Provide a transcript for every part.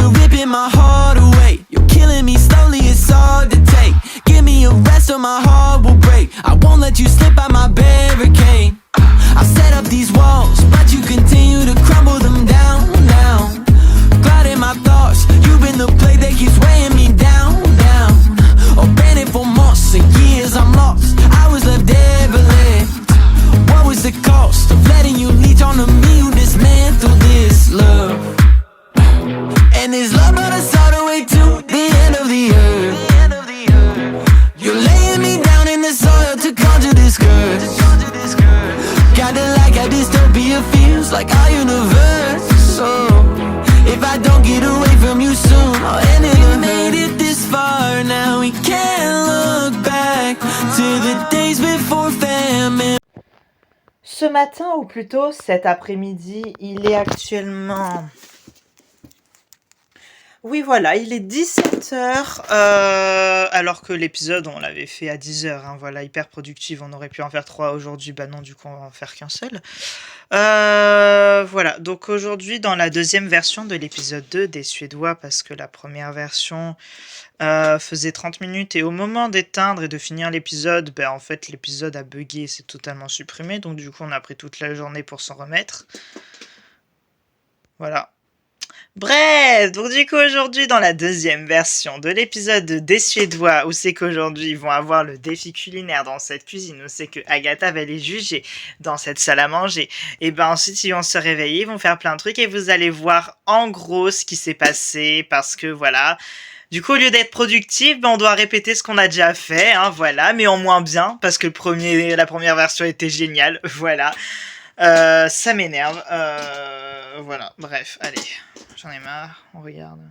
you're ripping my heart away. You're killing me slowly, it's hard to take. Give me a rest or my heart will break. I won't let you slip out my barricade. I've set up these walls, but you continue to crumble them down, down. Clouding my thoughts, you've been the plague that keeps weighing me down, down. Abandoned for months and years, I'm lost. I was left ever left. What was the cost of letting you leech onto me who dismantled this love? And this love brought us all the way to the end of the earth. You're laying me down in the soil to conjure this curse. Kinda like how dystopia feels like our universe. So if I don't get away from you soon, I'll end it. We made it this far, now we can't look back to the days before famine. Ce matin, ou plutôt cet après-midi, il est actuellement... Oui, voilà, il est 17h, alors que l'épisode, on l'avait fait à 10h, hein, voilà, hyper productive, on aurait pu en faire 3 aujourd'hui, bah non, du coup, on va en faire qu'un seul. Voilà, donc aujourd'hui, dans la deuxième version de l'épisode 2 des Suédois, parce que la première version faisait 30 minutes, et au moment d'éteindre et de finir l'épisode, ben en fait, l'épisode a bugué, c'est totalement supprimé, donc du coup, on a pris toute la journée pour s'en remettre. Voilà. Bref, donc du coup aujourd'hui dans la deuxième version de l'épisode des Suédois, où c'est qu'aujourd'hui ils vont avoir le défi culinaire dans cette cuisine, où c'est que Agatha va les juger dans cette salle à manger, et ben ensuite ils vont se réveiller, ils vont faire plein de trucs et vous allez voir en gros ce qui s'est passé, parce que voilà, du coup au lieu d'être productif, ben on doit répéter ce qu'on a déjà fait, hein, voilà, mais en moins bien, parce que la première version était géniale, voilà. Ça m'énerve, voilà, bref, allez, j'en ai marre, on regarde.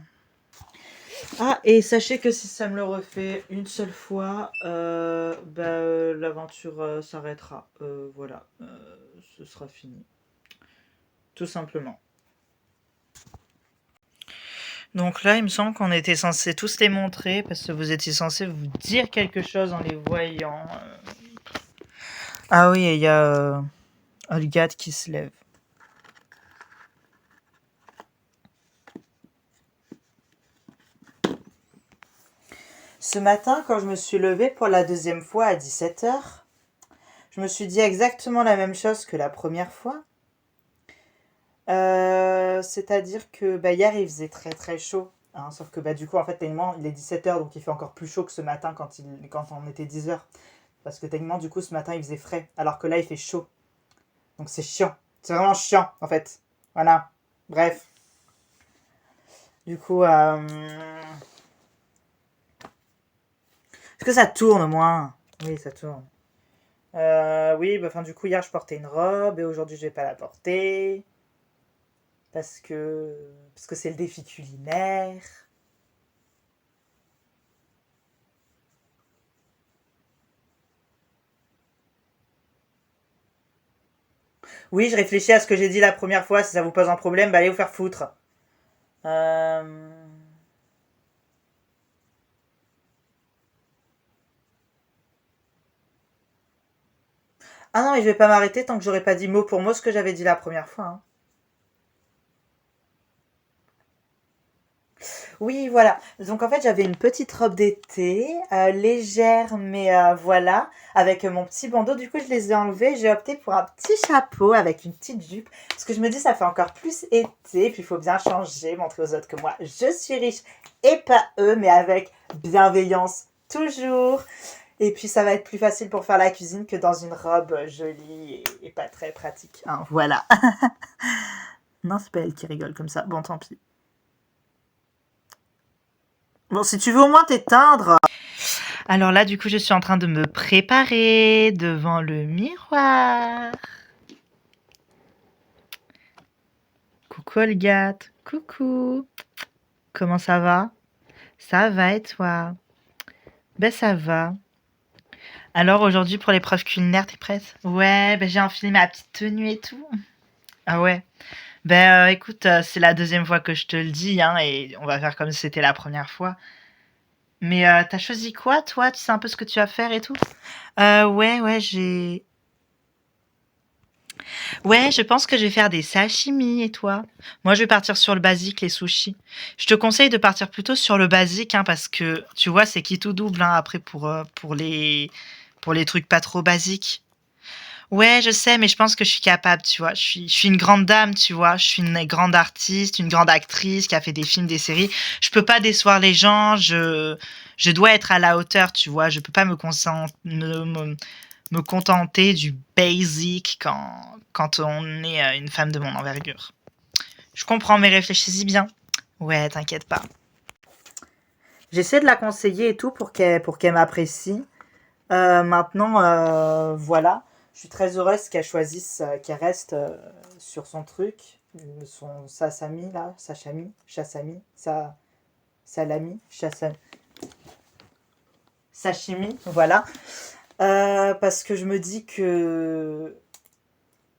Ah, et sachez que si ça me le refait une seule fois, l'aventure s'arrêtera, voilà, ce sera fini, tout simplement. Donc là, il me semble qu'on était censé tous les montrer, parce que vous étiez censé vous dire quelque chose en les voyant. Ah oui, il y a Olga qui se lève. Ce matin, quand je me suis levée pour la deuxième fois à 17h, je me suis dit exactement la même chose que la première fois. C'est-à-dire que hier, il faisait très très chaud. Hein, sauf que du coup, en fait, techniquement, il est 17h, donc il fait encore plus chaud que ce matin quand on était 10h. Parce que techniquement, du coup, ce matin, il faisait frais. Alors que là, il fait chaud. Donc c'est chiant. C'est vraiment chiant, en fait. Voilà. Bref. Du coup, est-ce que ça tourne au moins? Oui, ça tourne. Oui, du coup, hier, je portais une robe et aujourd'hui, je vais pas la porter. Parce que c'est le défi culinaire. Oui, je réfléchis à ce que j'ai dit la première fois. Si ça vous pose un problème, allez vous faire foutre. Ah non, mais je vais pas m'arrêter tant que j'aurai pas dit mot pour mot ce que j'avais dit la première fois. Hein. Oui, voilà. Donc en fait, j'avais une petite robe d'été, légère, mais voilà, avec mon petit bandeau. Du coup, je les ai enlevés. J'ai opté pour un petit chapeau avec une petite jupe. Parce que je me dis, ça fait encore plus été. Puis il faut bien changer, montrer aux autres que moi, je suis riche et pas eux, mais avec bienveillance toujours. Et puis ça va être plus facile pour faire la cuisine que dans une robe jolie et pas très pratique. Hein, voilà. Non, c'est pas elle qui rigole comme ça. Bon, tant pis. Bon, si tu veux au moins t'éteindre. Alors là, du coup, je suis en train de me préparer devant le miroir. Coucou Olga. Coucou. Comment ça va? Ça va et toi? Ben ça va. Alors aujourd'hui pour l'épreuve culinaire, t'es prête? Ouais, j'ai enfilé ma petite tenue et tout. Ah ouais. Écoute, c'est la deuxième fois que je te le dis, hein, et on va faire comme si c'était la première fois. Mais t'as choisi quoi, toi? Tu sais un peu ce que tu vas faire et tout? Ouais, j'ai... Ouais, je pense que je vais faire des sashimi et toi? Moi, je vais partir sur le basique, les sushis. Je te conseille de partir plutôt sur le basique, hein, parce que tu vois, c'est qui tout double hein, après pour les trucs pas trop basiques. Ouais, je sais, mais je pense que je suis capable, tu vois. Je suis une grande dame, tu vois. Je suis une grande artiste, une grande actrice qui a fait des films, des séries. Je peux pas décevoir les gens. Je dois être à la hauteur, tu vois. Je peux pas me contenter du basic quand on est une femme de mon envergure. Je comprends, mais réfléchis-y bien. Ouais, t'inquiète pas. J'essaie de la conseiller et tout pour qu'elle m'apprécie. Maintenant, voilà. Je suis très heureuse qu'elle choisisse, qu'elle reste sur son truc, son sasami là, sashimi, chassami, salami, sashimi, voilà. Parce que je me dis que,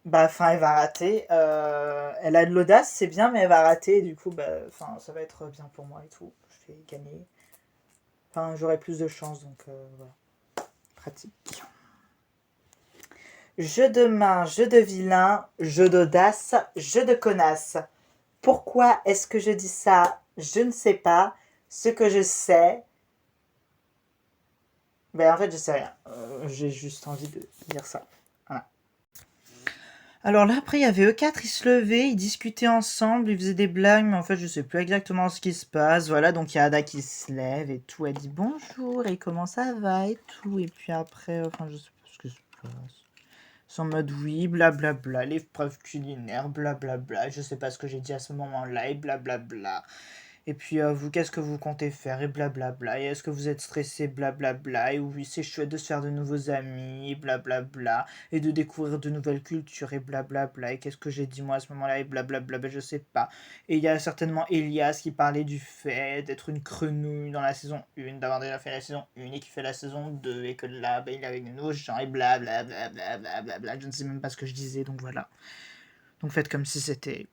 bah, enfin, elle va rater. Elle a de l'audace, c'est bien, mais elle va rater. Et du coup, bah, enfin, ça va être bien pour moi et tout. Je vais gagner. Enfin, j'aurai plus de chance, donc voilà. Pratique. Jeu de main, jeu de vilain, jeu d'audace, jeu de connasse. Pourquoi est-ce que je dis ça? Je ne sais pas. Ce que je sais, ben en fait je sais rien. J'ai juste envie de dire ça. Voilà. Alors là après il y avait eux quatre, ils se levaient, ils discutaient ensemble, ils faisaient des blagues, mais en fait je sais plus exactement ce qui se passe. Voilà, donc il y a Ada qui se lève et tout, elle dit bonjour et comment ça va et tout. Et puis après, enfin je sais pas ce qui se passe. C'est en mode oui, blablabla, l'épreuve culinaire, blablabla. Je sais pas ce que j'ai dit à ce moment-là, et blablabla. Et puis vous, qu'est-ce que vous comptez faire, et blablabla. Et est-ce que vous êtes stressé, blablabla. Et oui, c'est chouette de se faire de nouveaux amis, et blablabla. Et de découvrir de nouvelles cultures, et blablabla. Et qu'est-ce que j'ai dit moi à ce moment-là, et blablabla, ben, je sais pas. Et il y a certainement Elias qui parlait du fait d'être une grenouille dans la saison 1, d'avoir déjà fait la saison 1 et qui fait la saison 2, et que là, ben, il est avec de nouveaux gens, et blablabla, blablabla. Je ne sais même pas ce que je disais, donc voilà. Donc faites comme si c'était...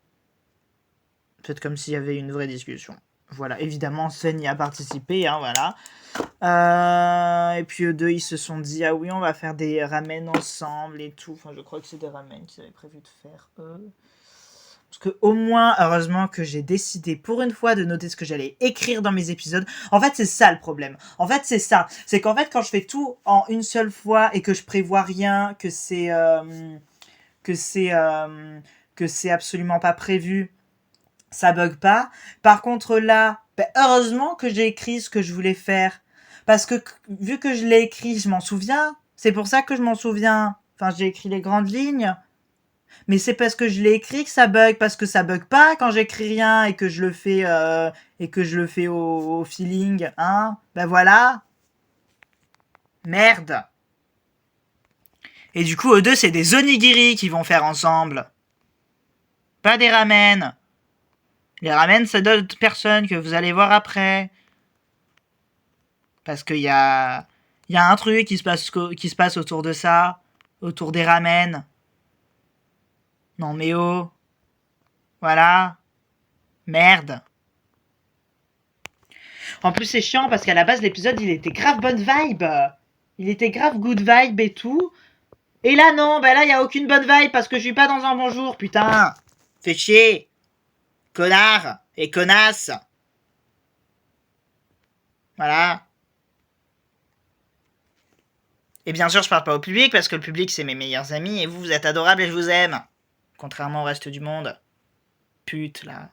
Faites comme s'il y avait une vraie discussion. Voilà, évidemment, Sven y a participé, hein, voilà. Et puis eux deux, ils se sont dit, ah oui, on va faire des ramen ensemble et tout. Enfin, je crois que c'est des ramen qu'ils avaient prévu de faire, eux. Parce que au moins, heureusement que j'ai décidé pour une fois de noter ce que j'allais écrire dans mes épisodes. En fait, c'est ça le problème. En fait, c'est ça. C'est qu'en fait, quand je fais tout en une seule fois et que je prévois rien, que c'est que c'est absolument pas prévu, ça bug pas. Par contre là, ben, heureusement que j'ai écrit ce que je voulais faire. Parce que vu que je l'ai écrit, je m'en souviens. C'est pour ça que je m'en souviens. Enfin, j'ai écrit les grandes lignes. Mais c'est parce que je l'ai écrit que ça bug. Parce que ça bug pas quand j'écris rien et que je le fais au feeling. Hein, ben voilà. Merde. Et du coup, eux deux, c'est des onigiri qu'ils vont faire ensemble. Pas des ramen. Les ramen, c'est d'autres personnes que vous allez voir après. Parce qu'il y a un truc qui se passe autour de ça. Autour des ramen. Non mais oh. Voilà. Merde. En plus, c'est chiant parce qu'à la base, l'épisode, il était grave bonne vibe. Il était grave good vibe et tout. Et là, non, ben là, il n'y a aucune bonne vibe parce que je suis pas dans un bon jour, putain. Fais chier. Connard et connasse. Voilà. Et bien sûr, je parle pas au public parce que le public, c'est mes meilleurs amis et vous, vous êtes adorables et je vous aime. Contrairement au reste du monde. Pute, là.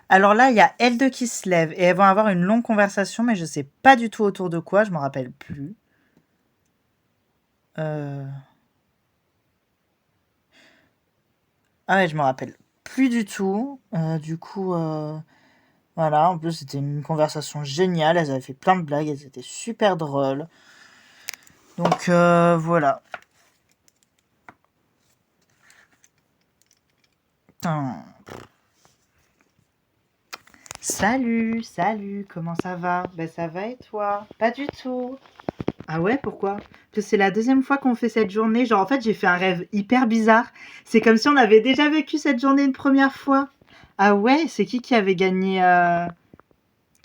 Alors là, il y a elles deux qui se lèvent et elles vont avoir une longue conversation, mais je sais pas du tout autour de quoi, je m'en rappelle plus. Ah ouais, je m'en rappelle plus du tout. Du coup, voilà, en plus c'était une conversation géniale, elles avaient fait plein de blagues, elles étaient super drôles. Donc voilà. Putain. Salut, comment ça va? Ben ça va et toi? Pas du tout. Ah ouais, pourquoi? Parce que c'est la deuxième fois qu'on fait cette journée. Genre en fait j'ai fait un rêve hyper bizarre. C'est comme si on avait déjà vécu cette journée une première fois. Ah ouais, c'est qui avait gagné à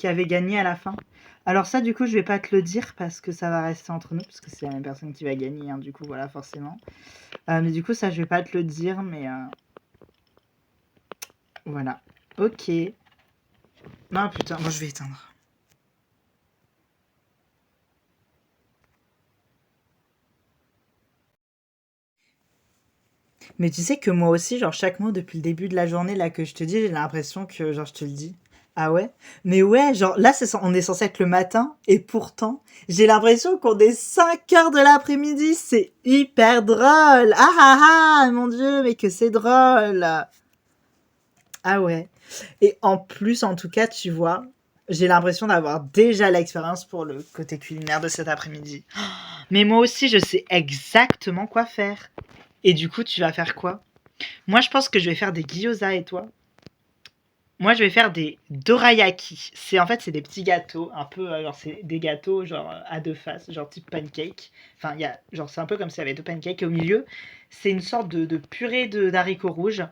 la fin? Alors ça, du coup, je vais pas te le dire parce que ça va rester entre nous, parce que c'est la même personne qui va gagner, hein, du coup, voilà, forcément. Mais du coup, ça, je vais pas te le dire, mais voilà. Ok. Non, putain, moi, je vais éteindre. Mais tu sais que moi aussi, genre, chaque mot depuis le début de la journée, là, que je te dis, j'ai l'impression que, genre, je te le dis. Ah ouais? Mais ouais, genre, là, on est censé être le matin, et pourtant, j'ai l'impression qu'on est 5 heures de l'après-midi. C'est hyper drôle. Ah ah ah, mon Dieu, mais que c'est drôle. Ah ouais. Et en plus, en tout cas, tu vois, j'ai l'impression d'avoir déjà l'expérience pour le côté culinaire de cet après-midi. Mais moi aussi, je sais exactement quoi faire. Et du coup, tu vas faire quoi? Moi, je pense que je vais faire des gyoza, et toi? Moi, je vais faire des dorayaki. C'est des petits gâteaux, un peu, genre, c'est des gâteaux, genre, à deux faces, genre type pancake. Enfin, il y a, genre, c'est un peu comme s'il y avait deux pancakes, et au milieu, c'est une sorte de purée d'haricots rouges.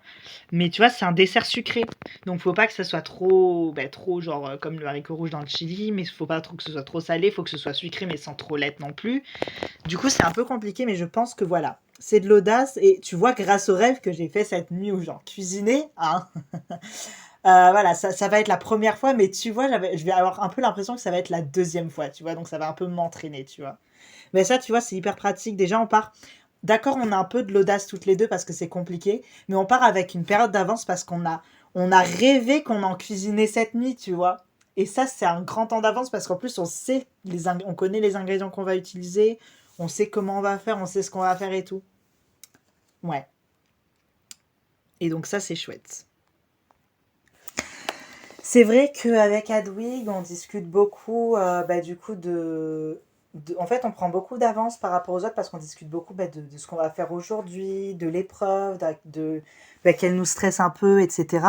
Mais tu vois, c'est un dessert sucré. Donc, faut pas que ça soit trop, trop, genre, comme le haricot rouge dans le chili, mais faut pas trop que ce soit trop salé, faut que ce soit sucré, mais sans trop l'être non plus. Du coup, c'est un peu compliqué, mais je pense que voilà. C'est de l'audace, et tu vois, grâce au rêve que j'ai fait cette nuit où j'en cuisinais, hein, voilà, ça va être la première fois, mais tu vois, je vais avoir un peu l'impression que ça va être la deuxième fois, tu vois, donc ça va un peu m'entraîner, tu vois. Mais ça, tu vois, c'est hyper pratique. Déjà, on part. D'accord, on a un peu de l'audace toutes les deux parce que c'est compliqué, mais on part avec une période d'avance parce on a rêvé qu'on en cuisinait cette nuit, tu vois. Et ça, c'est un grand temps d'avance parce qu'en plus, on connaît les ingrédients qu'on va utiliser, on sait comment on va faire, on sait ce qu'on va faire et tout. Ouais. Et donc ça, c'est chouette. C'est vrai qu'avec Adwig, on discute beaucoup, du coup, en fait, on prend beaucoup d'avance par rapport aux autres parce qu'on discute beaucoup de ce qu'on va faire aujourd'hui, de l'épreuve, qu'elle nous stresse un peu, etc.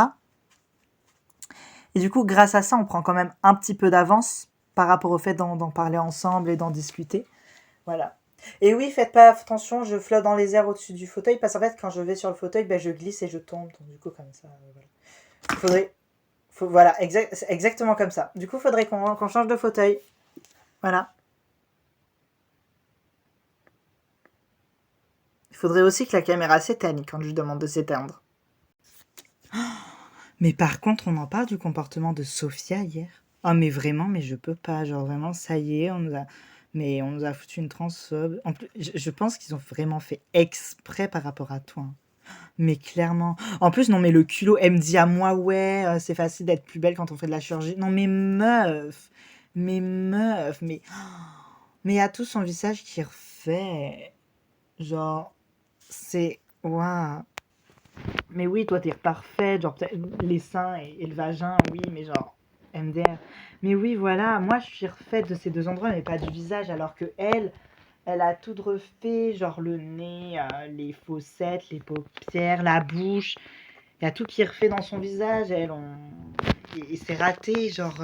Et du coup, grâce à ça, on prend quand même un petit peu d'avance par rapport au fait d'en parler ensemble et d'en discuter. Voilà. Et oui, faites pas attention, je flotte dans les airs au-dessus du fauteuil parce qu'en fait, quand je vais sur le fauteuil, je glisse et je tombe. Donc, du coup, comme ça, voilà. Faudrait voilà, exactement comme ça. Du coup, il faudrait qu'on change de fauteuil. Voilà. Il faudrait aussi que la caméra s'éteigne quand je lui demande de s'éteindre. Mais par contre, on en parle du comportement de Sophia hier. Oh, mais vraiment, mais je peux pas. Genre, vraiment, ça y est, on nous a foutu une transphobe. En plus, je pense qu'ils ont vraiment fait exprès par rapport à toi. Mais clairement. En plus, non, mais le culot, elle me dit à moi, ouais, c'est facile d'être plus belle quand on fait de la chirurgie. Non, mais meuf, mais il y a tout son visage qui refait. Genre, c'est. Waouh. Mais oui, toi, t'es parfaite. Genre, peut-être les seins et le vagin, oui, mais genre, MDR. Mais oui, voilà, moi, je suis refaite de ces deux endroits, mais pas du visage, alors que elle a tout refait, genre le nez, les fossettes, les paupières, la bouche. Il y a tout qui est refait dans son visage. Et c'est raté. Genre,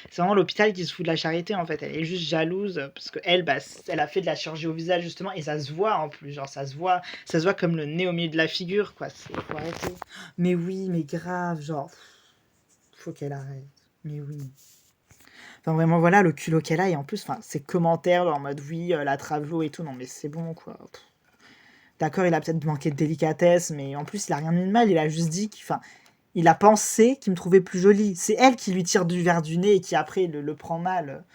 c'est vraiment l'hôpital qui se fout de la charité en fait. Elle est juste jalouse parce que elle, elle a fait de la chirurgie au visage justement et ça se voit en plus. Genre, ça se voit comme le nez au milieu de la figure quoi. Faut arrêter. Mais oui, mais grave. Genre, faut qu'elle arrête. Mais oui. Enfin, vraiment, voilà le culot qu'elle a. Et en plus, enfin, ses commentaires en mode oui, la travelo et tout. Non, mais c'est bon quoi. D'accord, il a peut-être manqué de délicatesse, mais en plus, il a rien mis de mal. Il a juste dit il a pensé qu'il me trouvait plus jolie. C'est elle qui lui tire du verre du nez et qui après le prend mal.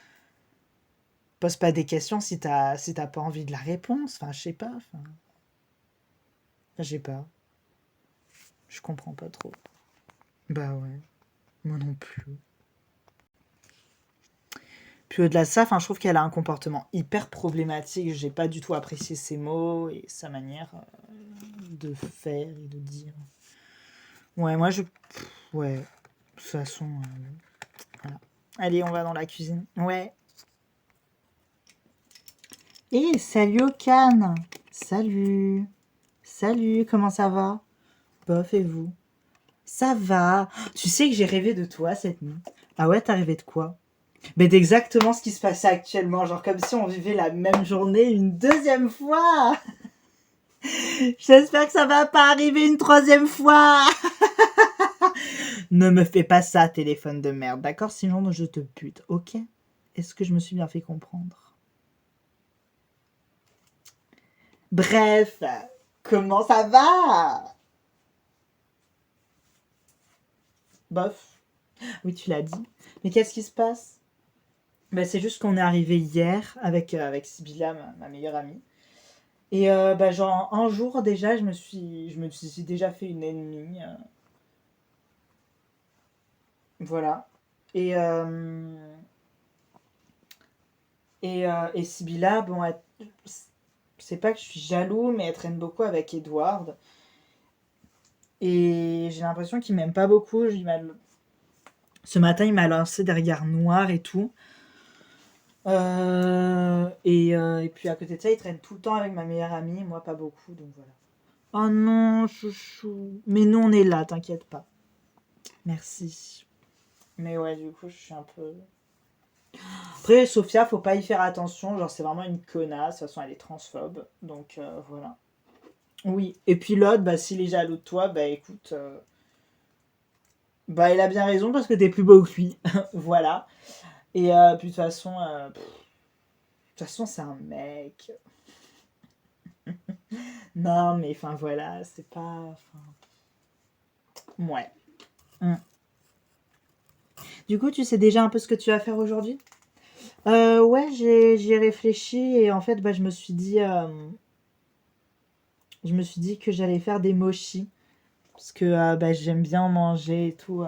Pose pas des questions si t'as pas envie de la réponse. Enfin, je sais pas. Enfin, je sais pas. Je comprends pas trop. Bah ouais, moi non plus. Puis au-delà de ça, enfin, je trouve qu'elle a un comportement hyper problématique. J'ai pas du tout apprécié ses mots et sa manière de faire et de dire. Ouais, moi ouais, de toute façon. Voilà. Allez, on va dans la cuisine. Ouais. Hé, salut Okan. Salut. Salut, comment ça va? Bof, et vous? Ça va. Tu sais que j'ai rêvé de toi cette nuit. Ah ouais, t'as rêvé de quoi? Mais d'exactement ce qui se passait actuellement. Genre comme si on vivait la même journée une deuxième fois. J'espère que ça va pas arriver une troisième fois. Ne me fais pas ça, téléphone de merde, d'accord? Sinon, je te bute, ok? Est-ce que je me suis bien fait comprendre? Bref, comment ça va? Bof. Oui, tu l'as dit. Mais qu'est-ce qui se passe? Bah, c'est juste qu'on est arrivé hier avec Sibylla, ma meilleure amie. Et bah, genre un jour déjà, je me suis déjà fait une ennemie. Voilà. Et, et Sibylla, bon, c'est pas que je suis jaloux, mais elle traîne beaucoup avec Edward. Et j'ai l'impression qu'il m'aime pas beaucoup. Ce matin, il m'a lancé des regards noirs et tout. Et puis à côté de ça, il traîne tout le temps avec ma meilleure amie, moi pas beaucoup, donc voilà. Oh non, chouchou. Mais nous, on est là, t'inquiète pas. Merci. Mais ouais, du coup, je suis un peu... Après, Sophia, faut pas y faire attention, genre c'est vraiment une connasse, de toute façon elle est transphobe, donc voilà. Oui, et puis l'autre, bah s'il est jaloux de toi, bah écoute, bah il a bien raison parce que t'es plus beau que lui, voilà. Et puis de toute façon c'est un mec. Non mais enfin voilà, c'est pas... Ouais. Mm. Du coup, tu sais déjà un peu ce que tu vas faire aujourd'hui? Ouais, j'y ai réfléchi et en fait, bah, je me suis dit que j'allais faire des mochis parce que bah, j'aime bien manger et tout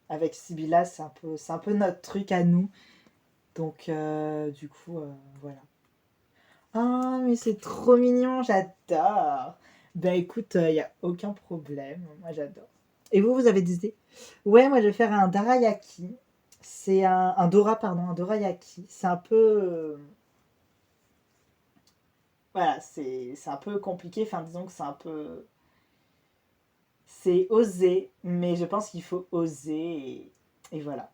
avec Sibylla, c'est un peu notre truc à nous. Donc, du coup, voilà. Ah, mais c'est trop mignon, j'adore. Bah écoute, il n'y a aucun problème, moi j'adore. Et vous avez des idées? Ouais, moi je vais faire un darayaki. C'est un dora, pardon, un dorayaki. C'est un peu... voilà, c'est un peu compliqué. Enfin, disons que c'est un peu... C'est osé, mais je pense qu'il faut oser et voilà.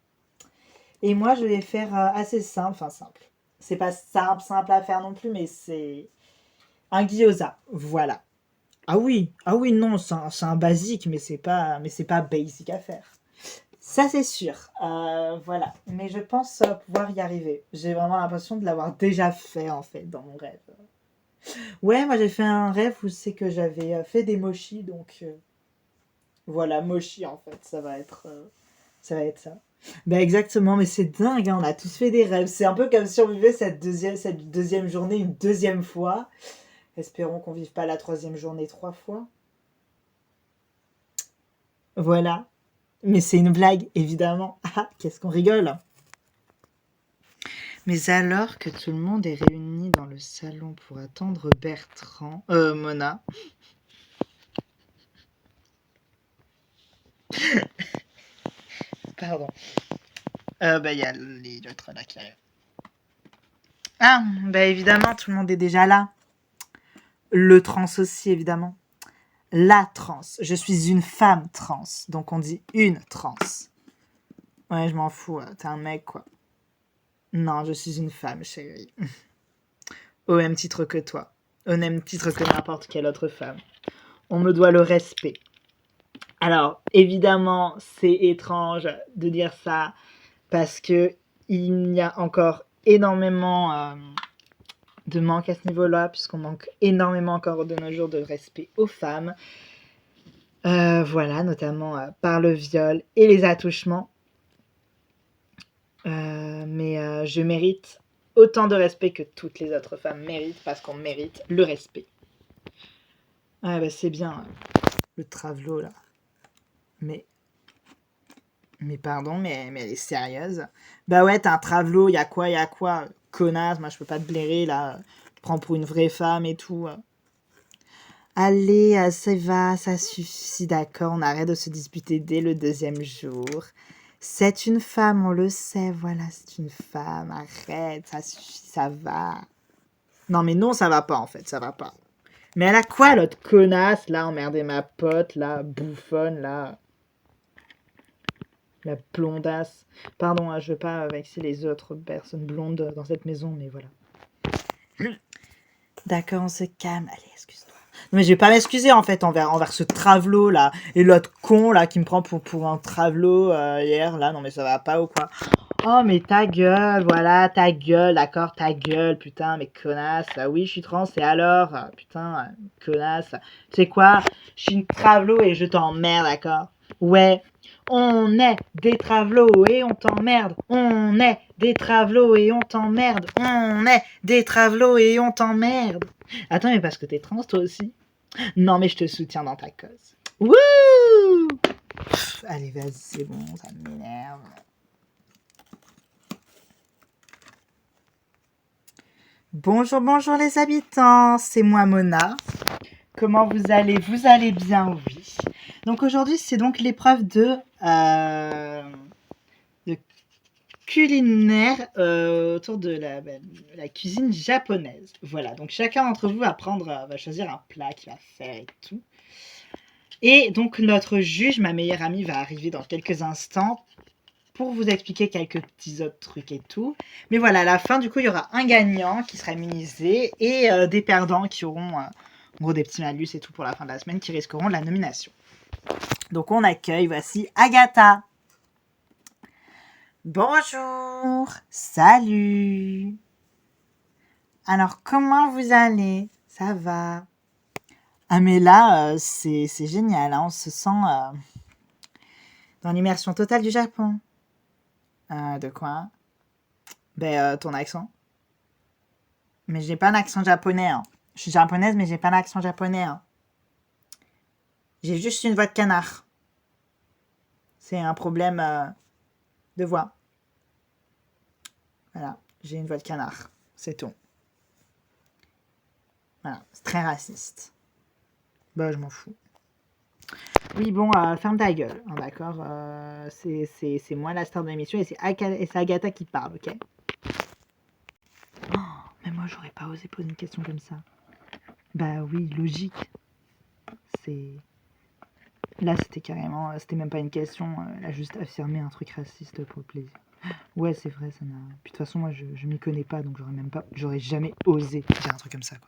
Et moi, je vais faire assez simple, enfin simple. C'est pas simple à faire non plus, mais c'est un gyoza, voilà. Ah oui, non, c'est un basique, mais c'est pas basic à faire. Ça, c'est sûr. Voilà. Mais je pense pouvoir y arriver. J'ai vraiment l'impression de l'avoir déjà fait, en fait, dans mon rêve. Ouais, moi, j'ai fait un rêve où c'est que j'avais fait des mochis, donc voilà, mochi, en fait. Ça va être ça. Ben exactement, mais c'est dingue, hein, on a tous fait des rêves. C'est un peu comme si on vivait cette deuxième journée une deuxième fois. Espérons qu'on vive pas la troisième journée 3 fois. Voilà. Mais c'est une blague, évidemment. Ah, qu'est-ce qu'on rigole. Mais alors que tout le monde est réuni dans le salon pour attendre Mona. Pardon. Bah, il y a l'autre là qui arrive. Ah, bah évidemment, tout le monde est déjà là. Le trans aussi, évidemment. La trans. Je suis une femme trans. Donc on dit une trans. Ouais, je m'en fous. T'es un mec, quoi. Non, je suis une femme, chérie. Au même titre que toi. Au même titre que n'importe quelle autre femme. On me doit le respect. Alors, évidemment, c'est étrange de dire ça parce que il y a encore énormément de manque à ce niveau-là, puisqu'on manque énormément encore de nos jours de respect aux femmes. Voilà, notamment par le viol et les attouchements. Mais je mérite autant de respect que toutes les autres femmes méritent, parce qu'on mérite le respect. Ah bah c'est bien, le travelot là. Mais pardon, mais elle est sérieuse. Bah ouais, t'as un travelot, y'a quoi, connasse, moi je peux pas te blairer là, tu te prends pour une vraie femme et tout. Allez, ça va, ça suffit, d'accord, on arrête de se disputer dès le deuxième jour. C'est une femme, on le sait, voilà, c'est une femme, arrête, ça suffit, ça va. Non mais non, ça va pas en fait, ça va pas. Mais elle a quoi l'autre connasse, là, emmerder ma pote, là, bouffonne, là. La blondasse. Pardon, hein, je veux pas vexer les autres personnes blondes dans cette maison, mais voilà. D'accord, on se calme. Allez, excuse-toi. Non mais je vais pas m'excuser en fait envers ce travelot là et l'autre con là qui me prend pour un travelot hier là. Non mais ça va pas ou quoi? Oh, mais ta gueule, voilà, ta gueule, d'accord, ta gueule, putain, mais connasse. Ah oui, je suis trans, et alors? Putain, connasse. Tu sais quoi? Je suis une travelo et je t'emmerde, d'accord? Ouais, on est des travelots et on t'emmerde. On est des travelots et on t'emmerde. On est des travelots et on t'emmerde. Attends, mais parce que t'es trans, toi aussi? Non, mais je te soutiens dans ta cause. Wouh! Allez, vas-y, c'est bon, ça m'énerve. Bonjour, bonjour les habitants, c'est moi Mona. Comment vous allez? Vous allez bien, oui. Donc aujourd'hui, c'est donc l'épreuve de culinaire autour de la cuisine japonaise. Voilà, donc chacun d'entre vous va choisir un plat qu'il va faire et tout. Et donc notre juge, ma meilleure amie, va arriver dans quelques instants pour vous expliquer quelques petits autres trucs et tout. Mais voilà, à la fin, du coup, il y aura un gagnant qui sera immunisé et des perdants qui auront en gros des petits malus et tout pour la fin de la semaine qui risqueront la nomination. Donc on accueille, voici Agatha. Bonjour, salut. Alors comment vous allez? Ça va? Ah mais là, c'est génial, hein, on se sent dans l'immersion totale du Japon. De quoi? Ton accent. Mais j'ai pas un accent japonais. Hein. Je suis japonaise, mais j'ai pas l'accent japonais. Hein. J'ai juste une voix de canard. C'est un problème de voix. Voilà, j'ai une voix de canard. C'est tout. Voilà, c'est très raciste. Bah, je m'en fous. Oui, bon, ferme ta gueule, hein, d'accord. C'est moi la star de l'émission et c'est Agatha qui parle, ok? Oh, mais moi, j'aurais pas osé poser une question comme ça. Bah oui, logique. Là, c'était même pas une question. Elle a juste affirmé un truc raciste pour le plaisir. Ouais, c'est vrai, ça n'a. Puis de toute façon, moi, je m'y connais pas, donc j'aurais jamais osé dire un truc comme ça, quoi.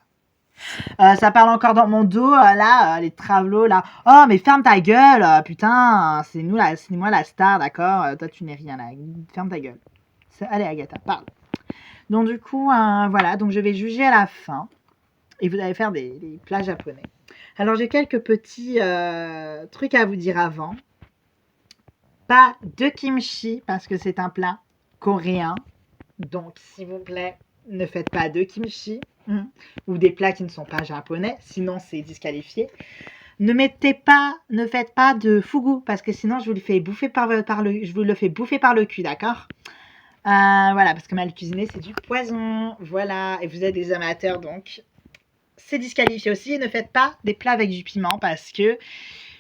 Ça parle encore dans mon dos, là, les travelots, là. Oh, mais ferme ta gueule, putain, c'est moi la star, d'accord? Toi, tu n'es rien, là. Ferme ta gueule. Allez, Agatha, parle. Donc, du coup, voilà, donc je vais juger à la fin. Et vous allez faire des plats japonais. Alors, j'ai quelques petits trucs à vous dire avant. Pas de kimchi, parce que c'est un plat coréen. Donc, s'il vous plaît, ne faites pas de kimchi. Ou des plats qui ne sont pas japonais, sinon c'est disqualifié. Ne faites pas de fugu, parce que sinon je vous le fais bouffer par le cul, d'accord? Voilà, parce que mal cuisiné, c'est du poison. Voilà, et vous êtes des amateurs, donc c'est disqualifié aussi. Et ne faites pas des plats avec du piment, parce que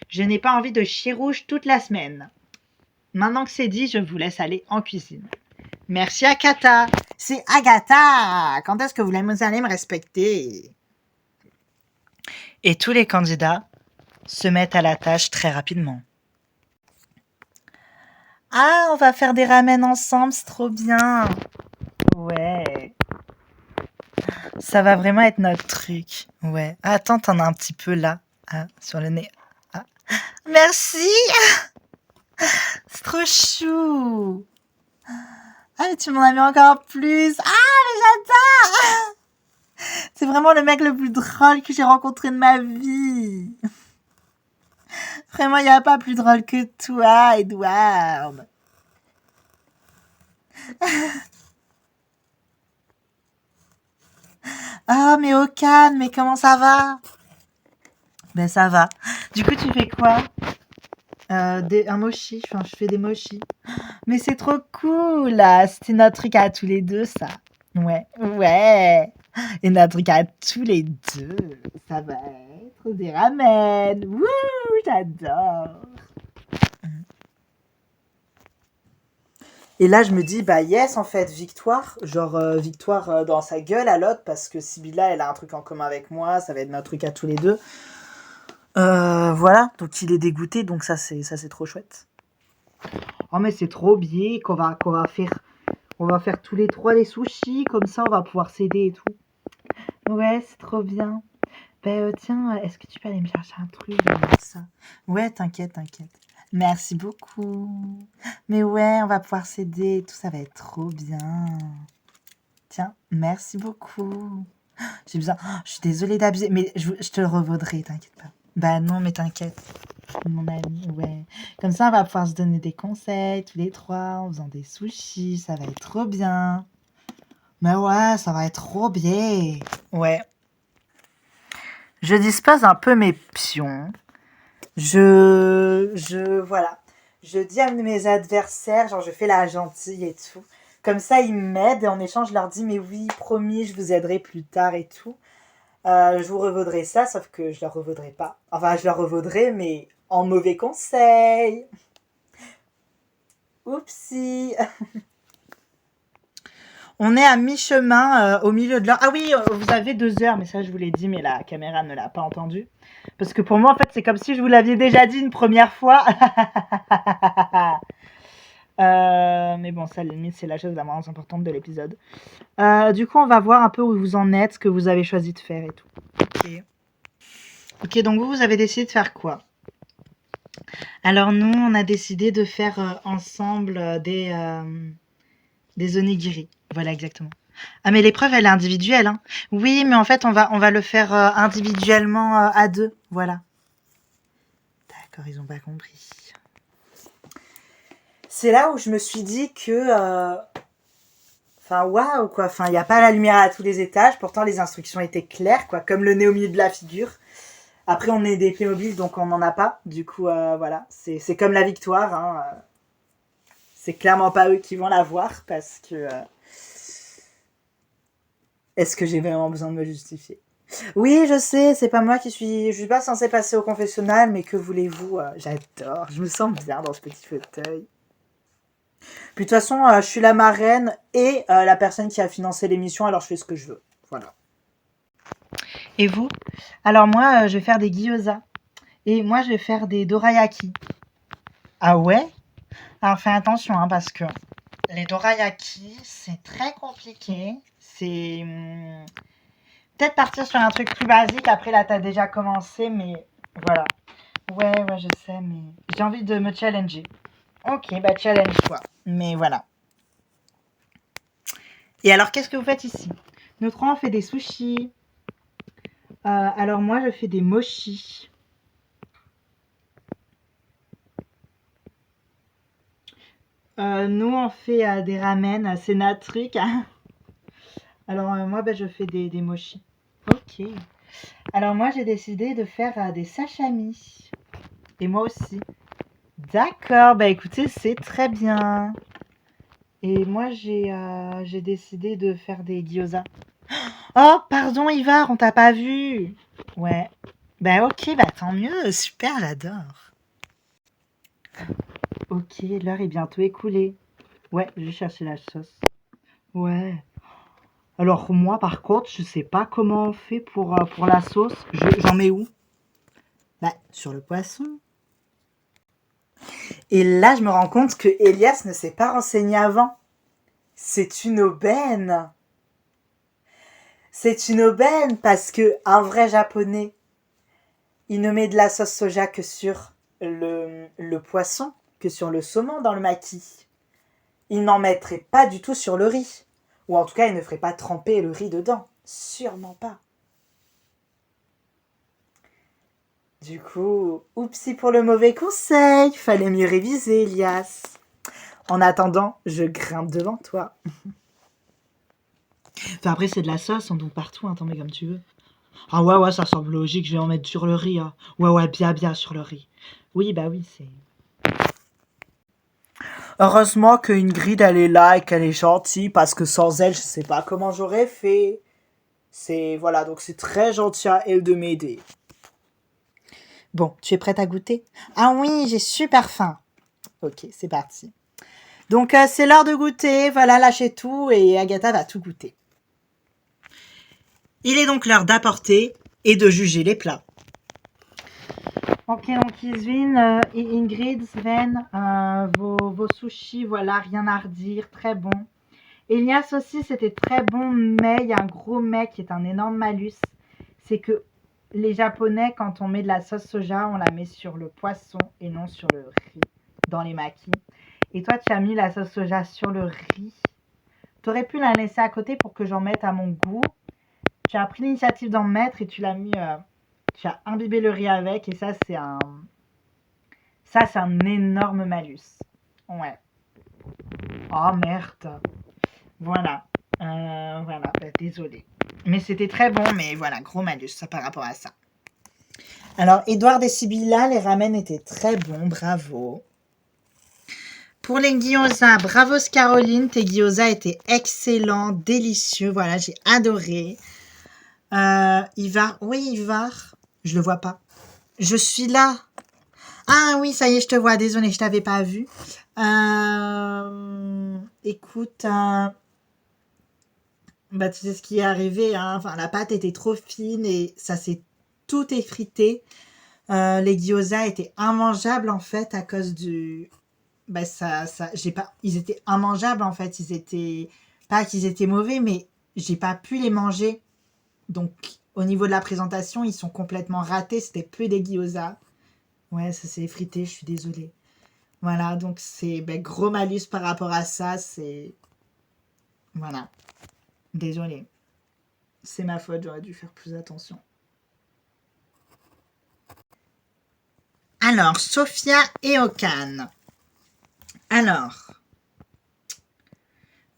je n'ai pas envie de chier rouge toute la semaine. Maintenant que c'est dit, je vous laisse aller en cuisine. Merci Agatha. C'est Agatha. Quand est-ce que vous allez me respecter? Et tous les candidats se mettent à la tâche très rapidement. Ah, on va faire des ramen ensemble, c'est trop bien. Ouais. Ça va vraiment être notre truc. Ouais. Attends, t'en as un petit peu là, sur le nez. Ah. Merci. C'est trop chou. Ah, mais tu m'en as mis encore plus. Ah, mais j'adore. C'est vraiment le mec le plus drôle que j'ai rencontré de ma vie. Vraiment, il n'y a pas plus drôle que toi, Edward. Ah, mais au calme, mais comment ça va? Ben, ça va. Du coup, tu fais quoi? Un mochi. Enfin, je fais des mochis. Mais c'est trop cool, là. C'était notre truc à tous les deux, ça. Ouais. Et notre truc à tous les deux, ça va être des ramen. Wouh, j'adore. Et là, je me dis, bah yes, en fait, victoire. Genre, victoire dans sa gueule à l'autre, parce que Sybilla, elle a un truc en commun avec moi, ça va être notre truc à tous les deux. Voilà, donc il est dégoûté, donc ça c'est trop chouette. Oh mais c'est trop bien qu'on va faire tous les trois les sushis, comme ça on va pouvoir s'aider et tout. Ouais, c'est trop bien. Ben tiens, est-ce que tu peux aller me chercher un truc ça? Ouais, t'inquiète. Merci beaucoup. Mais ouais, on va pouvoir s'aider et tout, ça va être trop bien. Tiens, merci beaucoup. J'ai besoin. Je suis désolée d'abuser, mais je te le revaudrai, t'inquiète pas. Bah non, mais t'inquiète, mon ami, ouais. Comme ça, on va pouvoir se donner des conseils tous les trois en faisant des sushis, ça va être trop bien. Mais ouais, ça va être trop bien. Ouais. Je dispose un peu mes pions. Voilà. Je dis à mes adversaires, genre je fais la gentille et tout. Comme ça, ils m'aident et en échange, je leur dis, mais oui, promis, je vous aiderai plus tard et tout. Je vous revaudrai ça, sauf que je leur revaudrai pas. Enfin, je leur revaudrai, mais en mauvais conseil. Oupsie. On est à mi-chemin au milieu de l'heure. Ah oui, vous avez 2 heures, mais ça je vous l'ai dit, mais la caméra ne l'a pas entendu. Parce que pour moi, en fait, c'est comme si je vous l'aviez déjà dit une première fois. Mais bon, ça, limite, c'est la chose la moins importante de l'épisode. Du coup, on va voir un peu où vous en êtes, ce que vous avez choisi de faire et tout. Ok, donc vous avez décidé de faire quoi? Alors nous, on a décidé de faire ensemble des onigiri. Voilà, exactement. Ah, mais l'épreuve, elle est individuelle, hein. Oui, mais en fait, on va le faire individuellement à 2. Voilà. D'accord, ils ont pas compris. C'est là où je me suis dit que... Enfin, waouh, quoi. Enfin, il n'y a pas la lumière à tous les étages. Pourtant, les instructions étaient claires, quoi. Comme le nez au milieu de la figure. Après, on est des Playmobil, donc on n'en a pas. Du coup, voilà. C'est comme la victoire, hein. C'est clairement pas eux qui vont l'avoir, parce que... Est-ce que j'ai vraiment besoin de me justifier? Oui, je sais, c'est pas moi qui suis... Je suis pas censée passer au confessionnal, mais que voulez-vous? J'adore, je me sens bien dans ce petit fauteuil. Puis de toute façon, je suis la marraine et la personne qui a financé l'émission, alors je fais ce que je veux. Voilà. Et vous? Alors moi, je vais faire des gyoza. Et moi, je vais faire des dorayaki. Ah ouais? Alors fais attention, hein, parce que les dorayaki, c'est très compliqué. C'est... peut-être partir sur un truc plus basique. Après, là, t'as déjà commencé, mais voilà. Ouais, je sais, mais j'ai envie de me challenger. Ok, bah challenge-toi. Mais voilà. Et alors, qu'est-ce que vous faites ici? Notre trois, on fait des sushis. Alors moi, je fais des mochis. Nous, on fait des ramen. C'est notre truc. Alors moi, je fais des mochis. Ok. Alors moi, j'ai décidé de faire des sashimi. Et moi aussi. D'accord, bah écoutez, c'est très bien. Et moi, j'ai décidé de faire des gyoza. Oh, pardon, Ivar, on t'a pas vu. Ouais. Bah ok, bah tant mieux, super, j'adore. Ok, l'heure est bientôt écoulée. Ouais, je vais chercher la sauce. Ouais. Alors moi, par contre, je sais pas comment on fait pour la sauce. J'en mets où? Bah, sur le poisson. Et là, je me rends compte que Elias ne s'est pas renseigné avant. C'est une aubaine. C'est une aubaine parce que un vrai japonais, il ne met de la sauce soja que sur le poisson, que sur le saumon dans le maquis. Il n'en mettrait pas du tout sur le riz. Ou en tout cas, il ne ferait pas tremper le riz dedans. Sûrement pas. Du coup, oupsie pour le mauvais conseil. Fallait mieux réviser, Elias. En attendant, je grimpe devant toi. Enfin, après, c'est de la sauce, on tombe partout, hein, t'en mets comme tu veux. Ah ouais, ça semble logique, je vais en mettre sur le riz. Hein. Ouais, bien sur le riz. Oui, bah oui, c'est... Heureusement qu'une grille, elle est là et qu'elle est gentille, parce que sans elle, je sais pas comment j'aurais fait. Voilà, donc c'est très gentil à elle de m'aider. Bon, tu es prête à goûter? Ah oui, j'ai super faim. Ok, c'est parti. Donc, c'est l'heure de goûter. Voilà, lâchez tout et Agatha va tout goûter. Il est donc l'heure d'apporter et de juger les plats. Ok, donc Isvin, Ingrid, Sven, vos sushis, voilà, rien à redire, très bon. Elias aussi, c'était très bon, mais il y a un gros mais qui est un énorme malus. C'est que les Japonais, quand on met de la sauce soja, on la met sur le poisson et non sur le riz dans les makis. Et toi, tu as mis la sauce soja sur le riz. Tu aurais pu la laisser à côté pour que j'en mette à mon goût. Tu as pris l'initiative d'en mettre et tu l'as mis. Tu as imbibé le riz avec et ça, c'est un énorme malus. Ouais. Oh merde. Voilà. Voilà. Bah, désolé. Mais c'était très bon, mais voilà, gros malus ça par rapport à ça. Alors, Edouard et Sibylla, les ramen étaient très bons, bravo. Pour les gyoza, bravo Caroline, tes gyoza étaient excellents, délicieux, voilà, j'ai adoré. Ivar, oui Ivar, je le vois pas. Je suis là. Ah oui, ça y est, je te vois, désolée, je t'avais pas vu. Écoute, bah, tu sais ce qui est arrivé, hein. Enfin, la pâte était trop fine et ça s'est tout effrité. Les gyoza étaient immangeables en fait à cause du... Bah, ils étaient immangeables en fait. Ils étaient... Pas qu'ils étaient mauvais, mais j'ai pas pu les manger. Donc, au niveau de la présentation, ils sont complètement ratés. C'était plus des gyoza. Ouais, ça s'est effrité, je suis désolée. Voilà, donc c'est gros malus par rapport à ça. C'est... Voilà. Désolée. C'est ma faute, j'aurais dû faire plus attention. Alors, Sophia et Okan. Alors,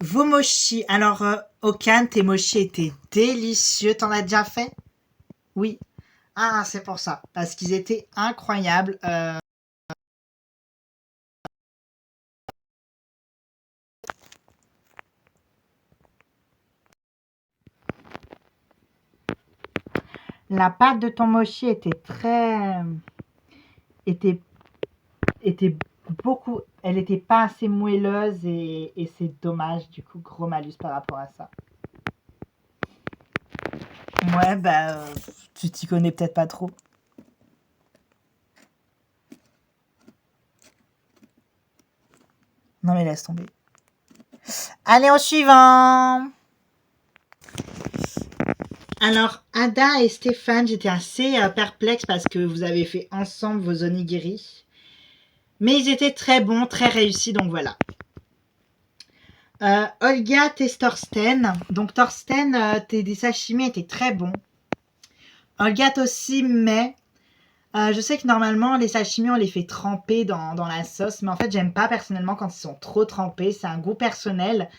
vos mochis. Alors, Okan, tes mochis étaient délicieux. T'en as déjà fait? Oui. Ah, c'est pour ça. Parce qu'ils étaient incroyables. La pâte de ton mochi était très... était beaucoup... Elle était pas assez moelleuse et c'est dommage. Du coup, gros malus par rapport à ça. Ouais, bah... tu t'y connais peut-être pas trop. Non mais laisse tomber. Allez, au suivant. Alors, Ada et Stéphane, j'étais assez perplexe parce que vous avez fait ensemble vos onigiri. Mais ils étaient très bons, très réussis, donc voilà. Olga et Thorsten. Donc Thorsten, tes sashimi étaient très bons. Olga aussi, mais je sais que normalement, les sashimi, on les fait tremper dans la sauce. Mais en fait, j'aime pas personnellement quand ils sont trop trempés. C'est un goût personnel.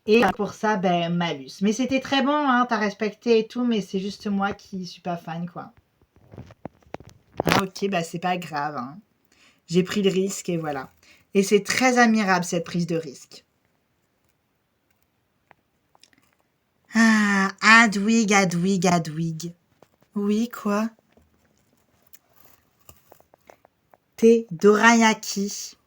Et pour ça, malus. Mais c'était très bon, hein, t'as respecté et tout, mais c'est juste moi qui suis pas fan, quoi. Ah, ok, c'est pas grave, hein. J'ai pris le risque et voilà. Et c'est très admirable, cette prise de risque. Ah, Adwig. Oui, quoi? Tes dorayaki.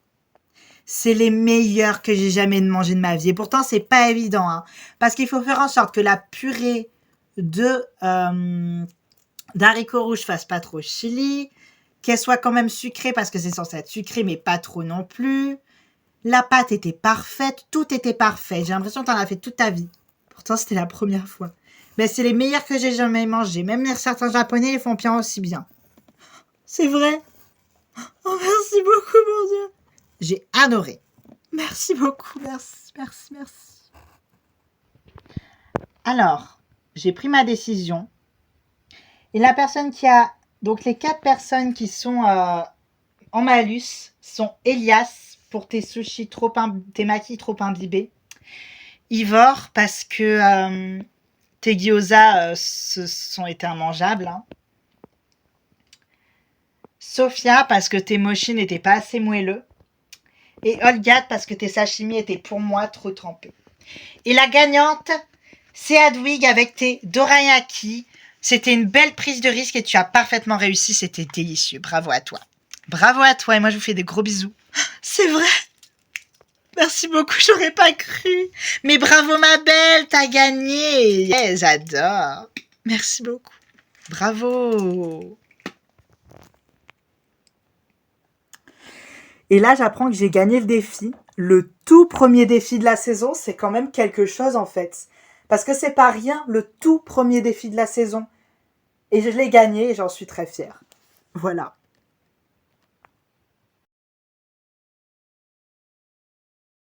C'est les meilleurs que j'ai jamais mangé de ma vie. Et pourtant, c'est pas évident. Hein, parce qu'il faut faire en sorte que la purée d'haricots rouges fasse pas trop chili. Qu'elle soit quand même sucrée parce que c'est censé être sucré, mais pas trop non plus. La pâte était parfaite. Tout était parfait. J'ai l'impression que t'en as fait toute ta vie. Pourtant, c'était la première fois. C'est les meilleurs que j'ai jamais mangés. Même certains japonais les font bien aussi bien. C'est vrai. Oh, merci beaucoup, mon Dieu. J'ai adoré. Merci beaucoup. Merci. Alors, j'ai pris ma décision. Et la personne qui a... Donc, les 4 personnes qui sont en malus sont Elias pour tes sushis tes makis trop imbibés. Ivor parce que tes gyoza sont été immangeables. Hein. Sophia parce que tes mochi n'étaient pas assez moelleux. Et Olga parce que tes sashimi étaient pour moi trop trempés. Et la gagnante, c'est Adwig avec tes dorayaki. C'était une belle prise de risque et tu as parfaitement réussi. C'était délicieux. Bravo à toi. Bravo à toi et moi je vous fais des gros bisous. C'est vrai. Merci beaucoup, j'aurais pas cru. Mais bravo ma belle, t'as gagné. Yeah, j'adore. Merci beaucoup. Bravo. Et là, j'apprends que j'ai gagné le défi. Le tout premier défi de la saison, c'est quand même quelque chose en fait. Parce que c'est pas rien, le tout premier défi de la saison. Et je l'ai gagné et j'en suis très fière. Voilà.